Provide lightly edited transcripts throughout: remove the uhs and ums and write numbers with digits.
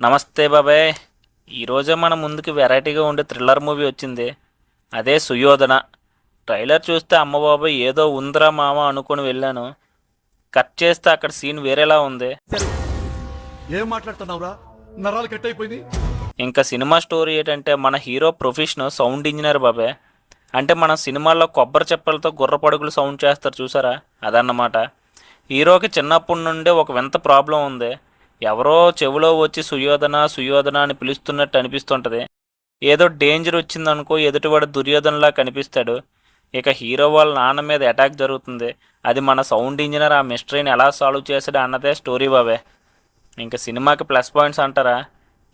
నమస్తే బాబాయ్. ఈరోజే మన ముందుకి వెరైటీగా ఉండే థ్రిల్లర్ మూవీ వచ్చింది. అదే సుయోధన. ట్రైలర్ చూస్తే అమ్మ బాబాయ్ ఏదో ఉందిరా మామ అనుకుని వెళ్ళాను. కట్ చేస్తే అక్కడ సీన్ వేరేలా ఉంది. ఏం మాట్లాడుతున్నావురా? నరాలు కట్ అయిపోయింది. ఇంకా సినిమా స్టోరీ ఏంటంటే మన హీరో ప్రొఫెషన్ సౌండ్ ఇంజనీర్ బాబాయ్. అంటే మన సినిమాల్లో కొబ్బరి చెప్పలతో గుర్రపడుగులు సౌండ్ చేస్తారు చూసారా, అదన్నమాట. హీరోకి చిన్నప్పటి నుండే ఒక వింత ప్రాబ్లం ఉంది. ఎవరో చెవిలో వచ్చి సుయోధన సుయోధన అని పిలుస్తున్నట్టు అనిపిస్తుంటుంది. ఏదో డేంజర్ వచ్చిందనుకో ఎదుటివాడు దుర్యోధనలా కనిపిస్తాడు. ఇక హీరో వాళ్ళ నాన్న మీద అటాక్ జరుగుతుంది. అది మన సౌండ్ ఇంజనీర్ ఆ మిస్టరీని ఎలా సాల్వ్ చేశాడు అన్నదే స్టోరీ బాబే. ఇంకా సినిమాకి ప్లస్ పాయింట్స్ అంటారా,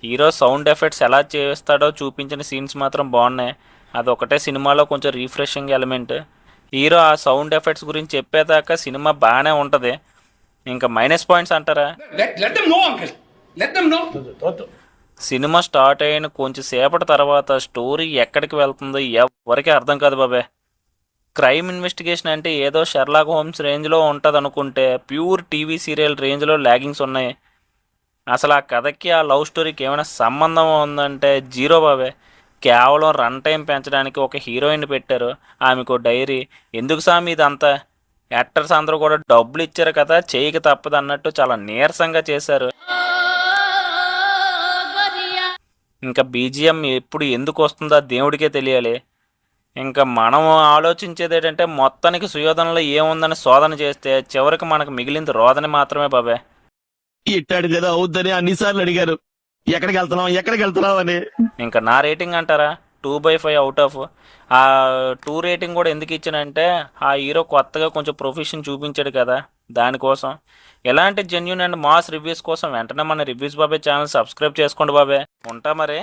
హీరో సౌండ్ ఎఫెక్ట్స్ ఎలా చేస్తాడో చూపించిన సీన్స్ మాత్రం బాగున్నాయి. అదొకటే సినిమాలో కొంచెం రీఫ్రెషింగ్ ఎలిమెంట్. హీరో ఆ సౌండ్ ఎఫెక్ట్స్ గురించి చెప్పేదాకా సినిమా బాగానే ఉంటుంది. ఇంకా మైనస్ పాయింట్స్ అంటారా, let them know, uncle. Let them know. Cinema start అయిన కొంచెం సేపటి తర్వాత స్టోరీ ఎక్కడికి వెళ్తుందో ఎవరికీ అర్థం కాదు బాబే. క్రైమ్ ఇన్వెస్టిగేషన్ అంటే ఏదో షెర్లాక్ హోమ్స్ రేంజ్లో ఉంటుంది అనుకుంటే ప్యూర్ టీవీ సీరియల్ రేంజ్లో ల్యాగింగ్స్ ఉన్నాయి. అసలు ఆ కథకి ఆ లవ్ స్టోరీకి ఏమైనా సంబంధం ఉందంటే జీరో బాబే. కేవలం రన్ టైం పెంచడానికి ఒక హీరోయిన్ పెట్టారు, ఆమెకు డైరీ. ఎందుకు సామి ఇదంతా? యాక్టర్స్ అందరూ కూడా డబ్బులు ఇచ్చారు కదా, చేయక తప్పదు అన్నట్టు చాలా నీరసంగా చేశారు. ఇంకా బీజిఎం ఎప్పుడు ఎందుకు వస్తుందో దేవుడికే తెలియాలి. ఇంకా మనం ఆలోచించేది ఏంటంటే మొత్తానికి సుయోధనలో ఏముందని శోధన చేస్తే చివరికి మనకు మిగిలింది రోదన మాత్రమే బాబే. ఇట్టాడు కదా అవుద్దని అన్నిసార్లు అడిగారు, ఎక్కడికి వెళ్తున్నావు అని. ఇంకా నా రేటింగ్ అంటారా 2/5 అవుట్ ఆఫ్. ఆ 2 రేటింగ్ కూడా ఎందుకు ఇచ్చానంటే ఆ హీరో కొత్తగా కొంచెం ప్రొఫెషన్ చూపించాడు కదా, దానికోసం. ఎలాంటి జెన్యూన్ అండ్ మాస్ రివ్యూస్ కోసం వెంటనే మన రివ్యూస్ బాబే ఛానల్ సబ్స్క్రైబ్ చేసుకోండి బాబే. ఉంటా మరి.